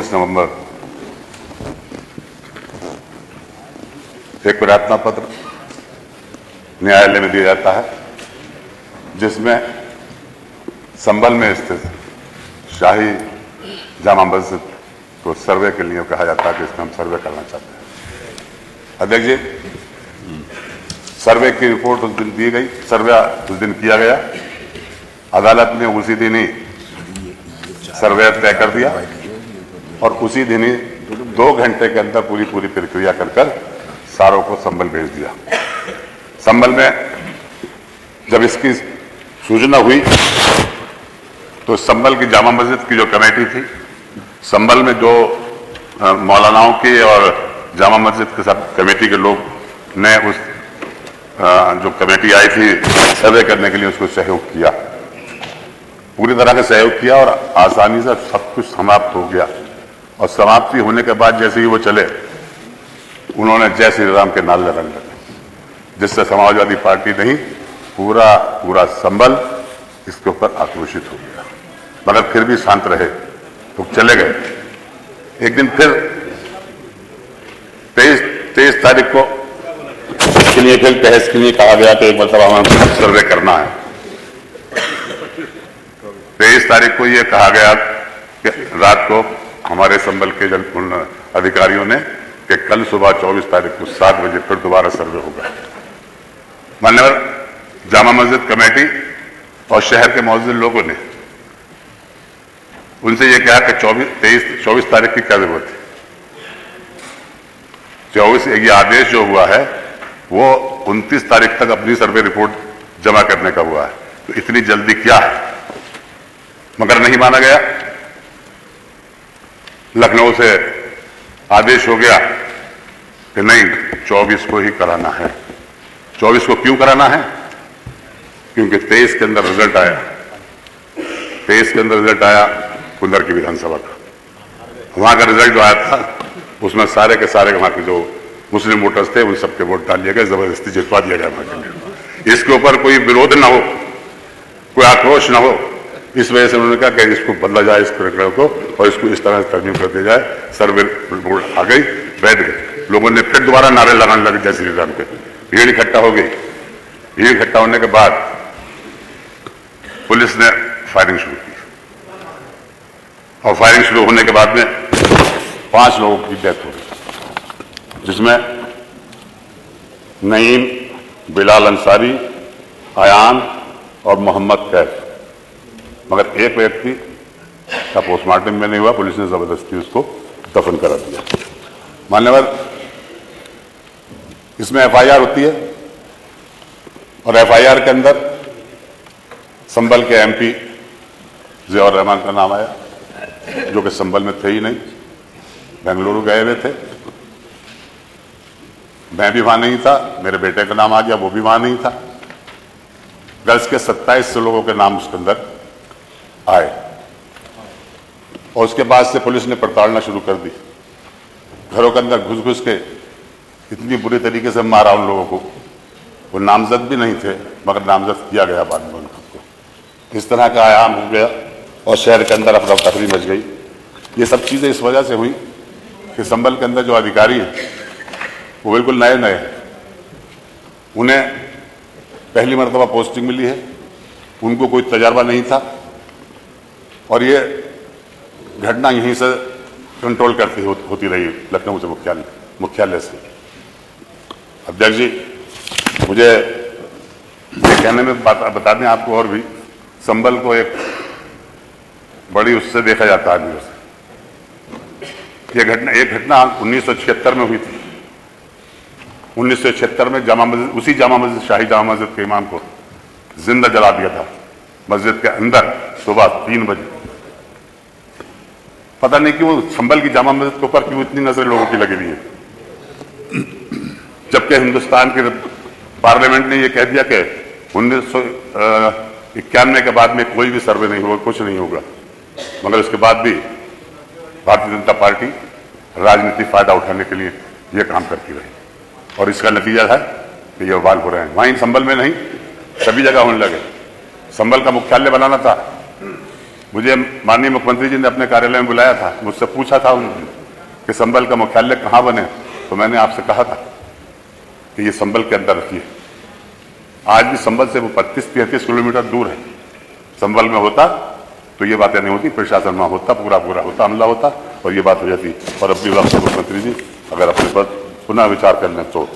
24 नवंबर एक प्रार्थना पत्र न्यायालय में दिया जाता है, जिसमें संभल में स्थित शाही जामा मस्जिद को सर्वे के लिए कहा जाता है कि इसमें हम सर्वे करना चाहते हैं। अध्यक्ष जी, सर्वे की रिपोर्ट उस दिन दी गई, सर्वे उस दिन किया गया। अदालत ने उसी दिन ही सर्वे तय कर दिया और उसी दिन ही 2 घंटे के अंदर पूरी प्रक्रिया कर सारों को संभल भेज दिया। संभल में जब इसकी सूचना हुई तो संभल की जामा मस्जिद की जो कमेटी थी, संभल में जो मौलानाओं की और जामा मस्जिद के सब कमेटी के लोग ने उस जो कमेटी आई थी सर्वे करने के लिए उसको सहयोग किया, पूरी तरह से सहयोग किया और आसानी से सब कुछ समाप्त हो गया। और समाप्ति होने के बाद जैसे ही वो चले, उन्होंने जय श्री राम के नारे लगाने लगे, जिससे समाजवादी पार्टी नहीं पूरा संभल इसके ऊपर आक्रोशित हो गया, मगर फिर भी शांत रहे तो चले गए। एक दिन फिर 23 तारीख को इसके लिए फिर बहस के लिए कहा गया कि एक मरतबा हमें सर्वे करना है। 23 तारीख को यह कहा गया कि रात को हमारे संभल के अधिकारियों ने कि कल सुबह 24 तारीख को 7 बजे फिर दोबारा सर्वे होगा। मान्यवर जामा मस्जिद कमेटी और शहर के मौजूद लोगों ने उनसे यह कहा कि 24 तारीख की क्या जरूरत है। 24 ये आदेश जो हुआ है वो 29 तारीख तक अपनी सर्वे रिपोर्ट जमा करने का हुआ है, तो इतनी जल्दी क्या है। मगर नहीं माना गया। लखनऊ से आदेश हो गया कि नहीं, 24 को ही कराना है। 24 को क्यों कराना है? क्योंकि 23 के अंदर रिजल्ट आया। 23 के अंदर रिजल्ट आया कुंदर की विधानसभा का। वहां का रिजल्ट जो आया था उसमें सारे के सारे वहां के जो मुस्लिम वोटर्स थे उन सबके वोट डाल दिए गए, जबरदस्ती जितवा दिया गया वहां के। इसके ऊपर कोई विरोध ना हो, कोई आक्रोश ना हो, इस वजह से उन्होंने कहा कि इसको बदला जाए, इस प्रक्रिया को, और इसको इस तरह से तरमीम कर दिया जाए। सर्वे रिपोर्ट आ गई, बैठ गए। लोगों ने फिर दोबारा नारे लगाने लगे जय श्री राम के। भीड़ इकट्ठा हो गई। भीड़ इकट्ठा होने के बाद पुलिस ने फायरिंग शुरू की और फायरिंग शुरू होने के बाद में 5 लोगों की डेथ हो गई, जिसमें नईम, बिलाल अंसारी, आयान और मोहम्मद कैफ। मगर एक व्यक्ति का पोस्टमार्टम में नहीं हुआ, पुलिस ने जबरदस्ती उसको दफन करा दिया। मान्यवर, इसमें एफआईआर होती है और एफआईआर के अंदर संभल के एमपी ज़ियाउर रहमान का नाम आया, जो कि संभल में थे ही नहीं, बेंगलुरु गए हुए थे। मैं भी वहां नहीं था, मेरे बेटे का नाम आ गया, वो भी वहां नहीं था। गर्ल्स के 27 लोगों के नाम उसके अंदर आए और उसके बाद से पुलिस ने प्रताड़ना शुरू कर दी। घरों के अंदर घुस घुस के इतनी बुरी तरीके से मारा उन लोगों को। वो नामजद भी नहीं थे, मगर नामजद किया गया बाद में उनको। इस तरह का आयाम हो गया और शहर के अंदर अफरा तफरी मच गई। ये सब चीज़ें इस वजह से हुई कि संभल के अंदर जो अधिकारी हैं वो बिल्कुल नए हैं। उन्हें पहली मरतबा पोस्टिंग मिली है, उनको कोई तजर्बा नहीं था और ये घटना यहीं से कंट्रोल करती होती रही, लखनऊ से मुख्यालय से। अध्यक्ष जी, मुझे ये कहने में बता दें आपको और भी, संभल को एक बड़ी उससे देखा जाता है आदमियों से। एक घटना 1976 में हुई थी। 1976 में जामा मस्जिद, उसी जामा मस्जिद, शाही जामा मस्जिद के इमाम को जिंदा जला दिया था मस्जिद के अंदर सुबह 3 बजे। पता नहीं क्यों संभल की जामा मस्जिद के ऊपर क्यों इतनी नजर लोगों की लगी हुई है, जबकि हिंदुस्तान के पार्लियामेंट ने यह कह दिया कि 1991 के बाद में कोई भी सर्वे नहीं होगा, कुछ नहीं होगा। मगर उसके बाद भी भारतीय जनता पार्टी राजनीतिक फायदा उठाने के लिए यह काम करती रही और इसका नतीजा है कि ये वाल हो रहे हैं। वहीं संभल में नहीं, सभी जगह होने लगे। संभल का मुख्यालय बनाना था, मुझे माननीय मुख्यमंत्री जी ने अपने कार्यालय में बुलाया था, मुझसे पूछा था उन्होंने कि संभल का मुख्यालय कहाँ बने, तो मैंने आपसे कहा था कि ये संभल के अंदर रखिए। आज भी संभल से वो 32-33 किलोमीटर दूर है। संभल में होता तो ये बातें नहीं होती, प्रशासन में होता, पूरा होता, हमला होता और ये बात हो जाती। और अपनी वक्त मुख्यमंत्री जी अगर अपने पर पुनः विचार कर लें तो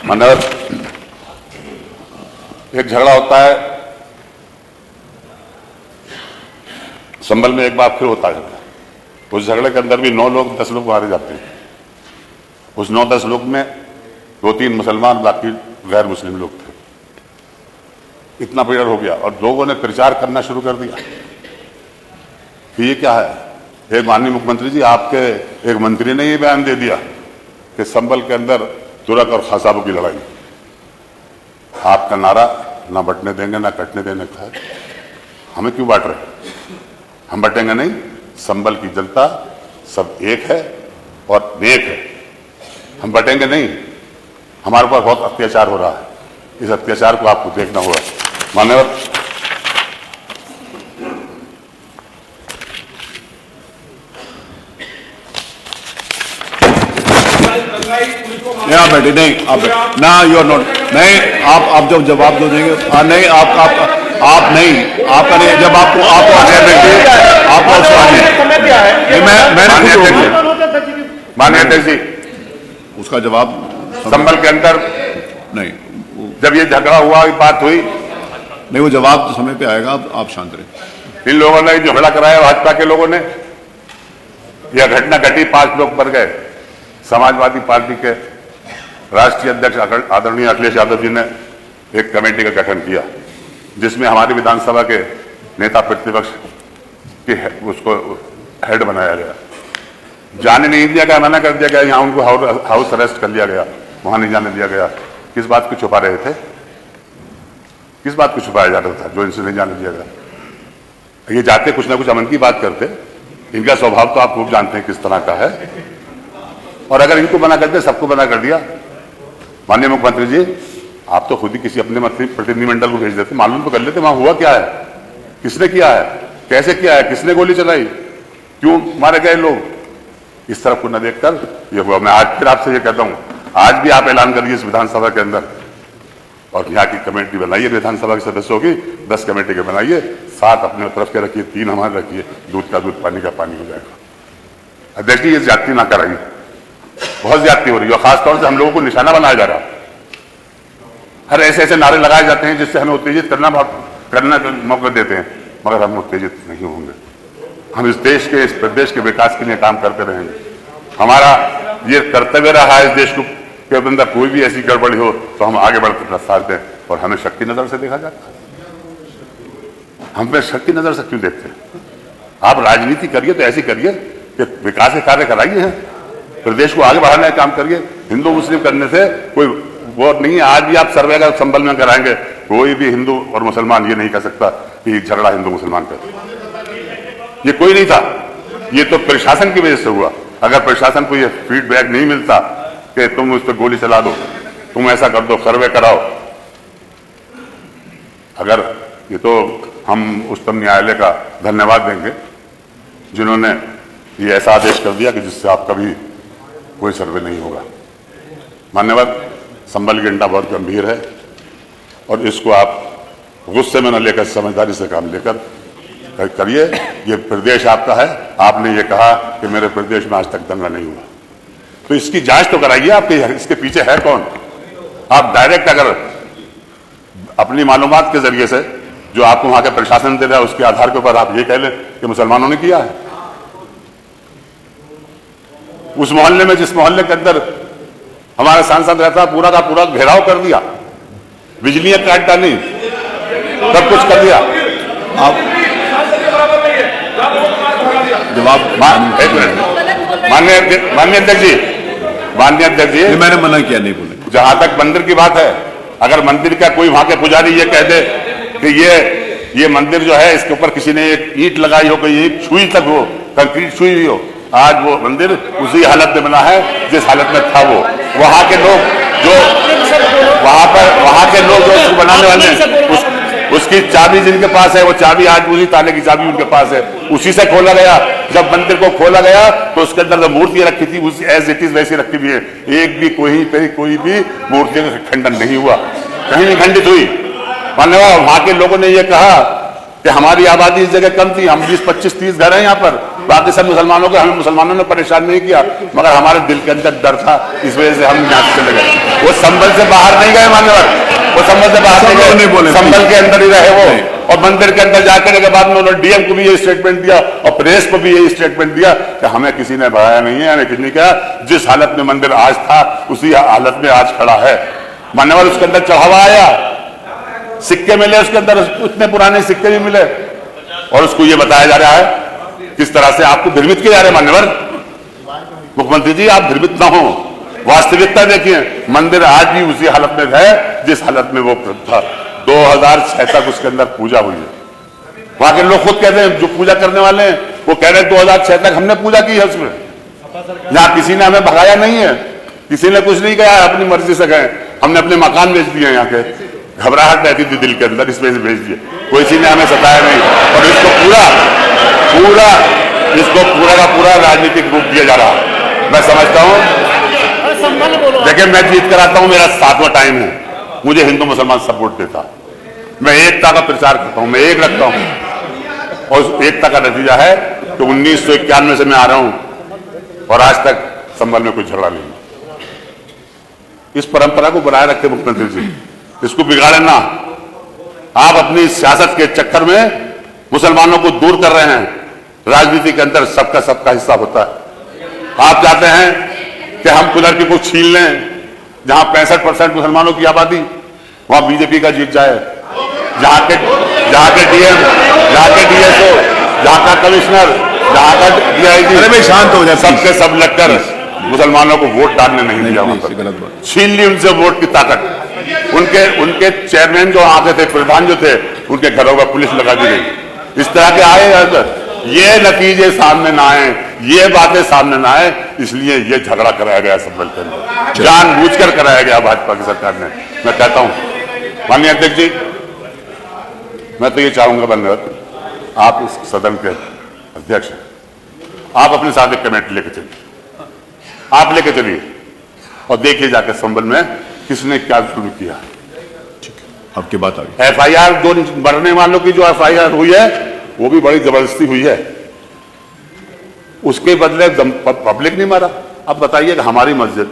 मानव एक झगड़ा होता है संभल में, एक बार फिर होता है। उस झगड़े के अंदर भी 9 लोग 10 लोग मारे जाते हैं। उस 9-10 लोग में 2-3 मुसलमान, बाकी गैर मुस्लिम लोग थे। इतना पीड़न हो गया और लोगों ने प्रचार करना शुरू कर दिया कि ये क्या है। एक माननीय मुख्यमंत्री जी, आपके एक मंत्री ने ये बयान दे दिया कि संभल के अंदर तुरक और खासाबों की लड़ाई। आपका नारा ना बंटने देंगे ना कटने देने का है। हमें क्यों बांट रहे? हम बटेंगे नहीं। संभल की जनता सब एक है और नेक है। हम बटेंगे नहीं। हमारे ऊपर बहुत अत्याचार हो रहा है, इस अत्याचार को आपको देखना होगा। मान्यवर, यहाँ बैठे नहीं आप ना, यू आर नॉट, नहीं आप जब जवाब दो देंगे नहीं आप नहीं, आपका नहीं, जब आपको माननीय अध्यक्ष जी उसका जवाब संभल के अंदर नहीं, जब ये झगड़ा हुआ, बात हुई नहीं, वो जवाब तो समय पे आएगा। आप शांत रहे। इन लोगों ने झगड़ा कराया, भाजपा के लोगों ने। यह घटना घटी, 5 लोग मर गए। समाजवादी पार्टी के राष्ट्रीय अध्यक्ष आदरणीय अखिलेश यादव जी ने एक कमेटी का गठन किया, जिसमें हमारी विधानसभा के नेता प्रतिपक्ष के उसको हेड बनाया गया। जाने नहीं दिया गया, मना कर दिया गया। यहाँ उनको हाउस अरेस्ट कर लिया गया, वहां नहीं जाने दिया गया। किस बात को छुपा रहे थे? किस बात को छुपाया जा रहा था जो इनसे नहीं जाने दिया गया? ये जाते कुछ ना कुछ अमन की बात करते। इनका स्वभाव तो आप खूब जानते हैं किस तरह का है। और अगर इनको बना कर दिया, सबको बना कर दिया। माननीय मुख्यमंत्री जी, आप तो खुद ही किसी अपने प्रतिनिधिमंडल को भेज देते, मालूम तो कर लेते वहां हुआ क्या है, किसने किया है, कैसे किया है, किसने गोली चलाई, क्यों मारे गए लोग। इस तरफ को न देखकर ये हुआ। मैं आज फिर आपसे ये कहता हूं, आज भी आप ऐलान करिए इस विधानसभा के अंदर, और यहाँ की कमेटी बनाइए विधानसभा के सदस्यों की, 10 कमेटी के बनाइए, 7 अपने तरफ के रखिए, 3 हमारे रखिए। दूध का दूध, पानी का पानी हो जाएगा। अध्यक्ष जी, ये ज्यादती ना कराइए, बहुत ज्यादती हो रही है। खासतौर से हम लोगों को निशाना बनाया जा रहा है। हर ऐसे नारे लगाए जाते हैं जिससे हमें उत्तेजित करना का मौका देते हैं, मगर हम उत्तेजित नहीं होंगे। हम इस देश के, इस प्रदेश के विकास के लिए काम करते रहेंगे। हमारा ये कर्तव्य रहा है इस देश को के अंदर कोई भी ऐसी गड़बड़ी हो तो हम आगे बढ़कर प्रस्ताव दें। और हमें शक्ति नजर से देखा जाता है। हम पे शक्ति नजर से क्यों देखते हैं? आप राजनीति करिए तो ऐसी करिए कि विकास के कार्य कराइए हैं, प्रदेश को आगे बढ़ाने का काम करिए। हिंदू मुस्लिम करने से कोई वो नहीं है। आज भी आप सर्वे का संभल में कराएंगे, कोई भी हिंदू और मुसलमान ये नहीं कह सकता कि झगड़ा हिंदू मुसलमान का, ये कोई नहीं था। ये तो प्रशासन की वजह से हुआ। अगर प्रशासन को ये फीडबैक नहीं मिलता कि तुम उस पर गोली चला दो, तुम ऐसा कर दो, सर्वे कराओ, अगर ये तो हम उच्चतम न्यायालय का धन्यवाद देंगे जिन्होंने ये ऐसा आदेश कर दिया कि जिससे आपका भी कोई सर्वे नहीं होगा। मान्यवर, संभल की घटना बहुत गंभीर है और इसको आप गुस्से में न लेकर समझदारी से काम लेकर करिए। ये प्रदेश आपका है। आपने ये कहा कि मेरे प्रदेश में आज तक दंगा नहीं हुआ, तो इसकी जांच तो कराइए। आपके इसके पीछे है कौन? आप डायरेक्ट अगर अपनी मालूमात के जरिए से जो आपको वहां का प्रशासन दे रहा है उसके आधार के ऊपर आप ये कह लें कि मुसलमानों ने किया है। उस मोहल्ले में, जिस मोहल्ले के अंदर हमारा सांसद रहता, पूरा का पूरा घेराव कर दिया, बिजलियां काट डाली, सब कुछ कर दिया। आप जवाब एक मिनट। माननीय अध्यक्ष जी, मैंने मना किया, नहीं बोले। जहां तक मंदिर की बात है, अगर मंदिर का कोई वहां के पुजारी ये कह दे कि ये मंदिर जो है इसके ऊपर किसी ने एक ईंट लगाई हो, कोई ईंट छुई तक हो, कंक्रीट छुई हुई हो, आज वो मंदिर उसी हालत में बना है जिस हालत में था वो। वहां के लोग जो उसको बनाने वाले हैं, उसकी चाबी जिनके पास है वो चाबी आज उसी ताले की चाबी उनके पास है, उसी से खोला गया। जब मंदिर को खोला गया तो उसके अंदर जो मूर्तियां रखी थी उसी एज इट इज वैसी रखी हुई है, एक भी कोई भी मूर्तियों का खंडन नहीं हुआ, कहीं नहीं खंडित हुई। मान्यवर वहां के लोगों ने यह कहा कि हमारी आबादी इस जगह कम थी, हम 20, 25, 30 घर हैं यहाँ पर, बाकी सब मुसलमानों को, हमें मुसलमानों ने परेशान नहीं किया, मगर हमारे दिल के अंदर डर था, इस वजह से हम यहाँ से चले गए। वो संभल से बाहर नहीं गए मान्यवर, वो संभल से बाहर नहीं गए, संभल के अंदर ही रहे वो। और मंदिर के अंदर जाकर के बाद में उन्होंने डीएम को भी ये स्टेटमेंट दिया और प्रेस को भी ये स्टेटमेंट दिया कि हमें किसी ने भगाया नहीं है, हमें किसी ने कहा, जिस हालत में मंदिर आज था उसी हालत में आज खड़ा है। मान्यवर उसके अंदर चढ़ावा आया, सिक्के मिले उसके अंदर, उतने पुराने सिक्के भी मिले, और उसको ये बताया जा रहा है किस तरह से आपको भ्रमित किया जा रहा है। मान्यवर मुख्यमंत्री जी आप भ्रमित ना हो, वास्तविकता देखिए, मंदिर आज भी उसी हालत में है जिस हालत में वो था। 2006 तक उसके अंदर पूजा हुई है। वहां के लोग खुद कहते हैं, जो पूजा करने वाले हैं वो कह रहे हैं 2006 तक हमने पूजा की है उसमें, जहां किसी ने हमें भगाया नहीं है, किसी ने कुछ नहीं कहा, अपनी मर्जी से गए, हमने अपने मकान बेच दिए, यहाँ के घबराहट रहती थी दिल के अंदर, इस वजह से भेज दिए, कोई किसी ने हमें सताया नहीं। और इसको पूरा का पूरा राजनीतिक रूप दिया जा रहा। मैं समझता हूं, देखिए मैं जीत कर आता हूं, मेरा 7वां टाइम है, मुझे हिंदू मुसलमान सपोर्ट देता, मैं एकता का प्रचार करता हूं, मैं एक रखता हूं, और उस एकता का नतीजा है कि 1991 से मैं आ रहा हूं और आज तक संभल में कोई झगड़ा नहीं। इस परंपरा को बनाए रखे मुख्यमंत्री जी, इसको बिगाड़े ना। आप अपनी सियासत के चक्कर में मुसलमानों को दूर कर रहे हैं। राजनीति के अंदर सबका हिस्सा होता है। आप चाहते हैं कि हम कुदर की कुछ छीन लें, जहां 65% मुसलमानों की आबादी, वहां बीजेपी का जीत जाए, जहां के डीएम, जहां के डीएसओ, जहां का कमिश्नर, जहां का डीआईजी, अरे भाई शांत हो जाए, सबके सब लगकर मुसलमानों को वोट डालने नहीं दिया, छीन ली उनसे वोट की ताकत। उनके चेयरमैन जो आते थे, प्रधान जो थे, उनके घरों पर पुलिस लगा दी गई। इस तरह के आए, ये नतीजे सामने ना आए, ये बातें सामने ना आए, इसलिए ये झगड़ा कराया गया संभल के अंदर, जानबूझकर कराया गया भाजपा की सरकार ने। मैं कहता हूं माननीय अध्यक्ष जी, मैं तो ये चाहूंगा बंधुवर, आप इस सदन के अध्यक्ष हैं, आप अपने साथ एक कमेटी लेके चलिए, आप लेके चलिए और देखिए जाकर संभल में किसने क्या शुरू किया। आपकी बात आ गई। एफआईआर, दो मरने वालों की जो एफआईआर हुई है वो भी बड़ी जबरदस्ती हुई है, उसके बदले पब्लिक नहीं मरा। अब बताइए कि हमारी मस्जिद,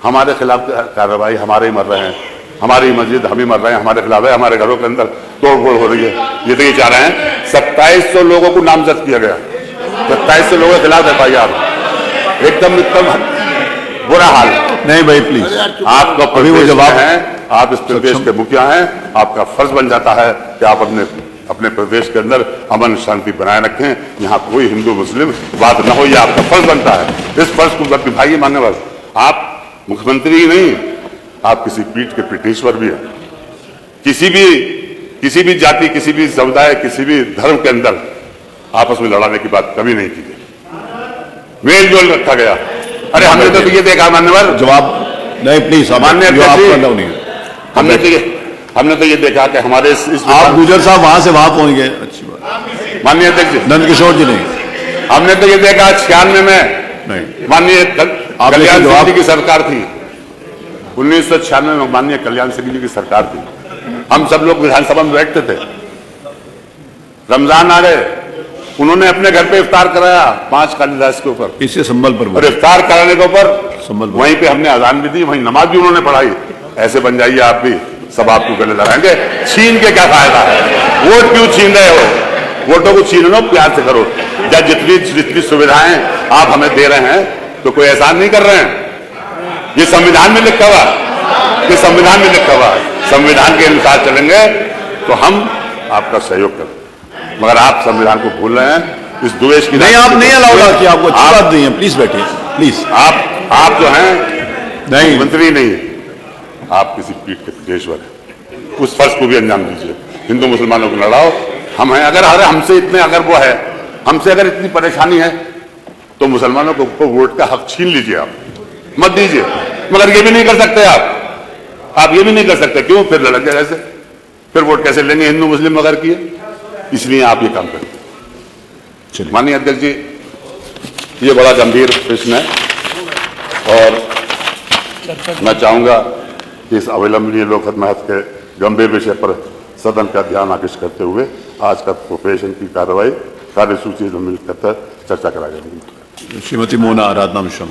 हमारे खिलाफ कार्रवाई, हमारे ही मर रहे हैं, हमारी मस्जिद हम ही मर रहे हैं, हमारे खिलाफ है, हमारे घरों के अंदर तोड़फोड़ हो रही है। ये तो ये चाह रहे हैं 2700 लोगों को नामजद किया गया, 2700 लोगों के खिलाफ एफआईआर, एकदम बुरा हाल। नहीं भाई प्लीज, आपका अभी वो जवाब है, आप इस प्रदेश के मुखिया हैं, आपका फर्ज बन जाता है कि आप अपने प्रदेश के अंदर अमन शांति बनाए रखें, यहाँ कोई हिंदू मुस्लिम बात न हो, ये आपका फर्ज बनता है। इस फर्ज को निभाइए। मान्यवर, आप मुख्यमंत्री ही नहीं, आप किसी पीठ के पीठेश्वर भी हैं। किसी भी जाति, किसी भी समुदाय, किसी भी धर्म के अंदर आपस में लड़ाने की बात कभी नहीं की गई, मेल जोल रखा गया। अरे हमने तो ये देखा मान्यवर, जवाब नहीं प्लीज, मान्य हमने तो ये देखा कि हमारे आप गुजर साहब वहां से वहां पहुंच गए, अच्छी बात। माननीय अध्यक्ष जी, नंदकिशोर जी नहीं, हमने तो ये देखा 96 में नहीं, माननीय कल्याण सिंह जी की सरकार थी, 1996 में माननीय कल्याण सिंह जी की सरकार थी, हम सब लोग विधानसभा में बैठते थे, रमजान आ गए, उन्होंने अपने घर पे इफ्तार कराया 5 कालिदास के ऊपर, इससे संभल पर, और इफ्तार कराने के ऊपर संभल वहीं पे हमने अजान भी दी, वहीं नमाज भी उन्होंने पढ़ाई। ऐसे बन जाइए आप भी, सब आपको गले लगाएंगे। छीन के क्या फायदा है, वोट क्यों छीन रहे हो, वोटों को छीन लो, प्यार से करो। जब जितनी सुविधाएं आप हमें दे रहे हैं तो कोई एहसान नहीं कर रहे हैं, ये संविधान में लिखा हुआ, ये संविधान में लिखा हुआ, संविधान के अनुसार चलेंगे तो हम आपका सहयोग करें, मगर आप संविधान को भूल रहे हैं। इस द्वेष की नहीं, आप नहीं अलाउड कि आपको अच्छी बात नहीं है, प्लीज बैठिए प्लीज। आप जो हैं नहीं मंत्री नहीं, आप किसी पीठ के पीठेश्वर हैं, उस फर्ज को भी अंजाम दीजिए। हिंदू मुसलमानों को लड़ाओ, हम हैं, अगर हमसे इतने, अगर वो है, हमसे अगर इतनी परेशानी है तो मुसलमानों को वोट का हक छीन लीजिए, आप मत दीजिए। मगर ये भी नहीं कर सकते आप ये भी नहीं कर सकते, क्यों? फिर लड़क गए ऐसे, फिर वोट कैसे लेंगे हिंदू मुस्लिम वगैरह की है, इसलिए आप ये काम करें। चलिए। माननीय अध्यक्ष जी, ये बड़ा गंभीर प्रश्न है और मैं चाहूंगा कि इस अविलंबनीय लोकहित महत्व के गंभीर विषय पर सदन का ध्यान आकृष्ट करते हुए आज का प्रोपेशन की कार्रवाई कार्यसूची सम्मिलित करकर चर्चा कराई जाएगी। श्रीमती मोना आराधना मिश्रा।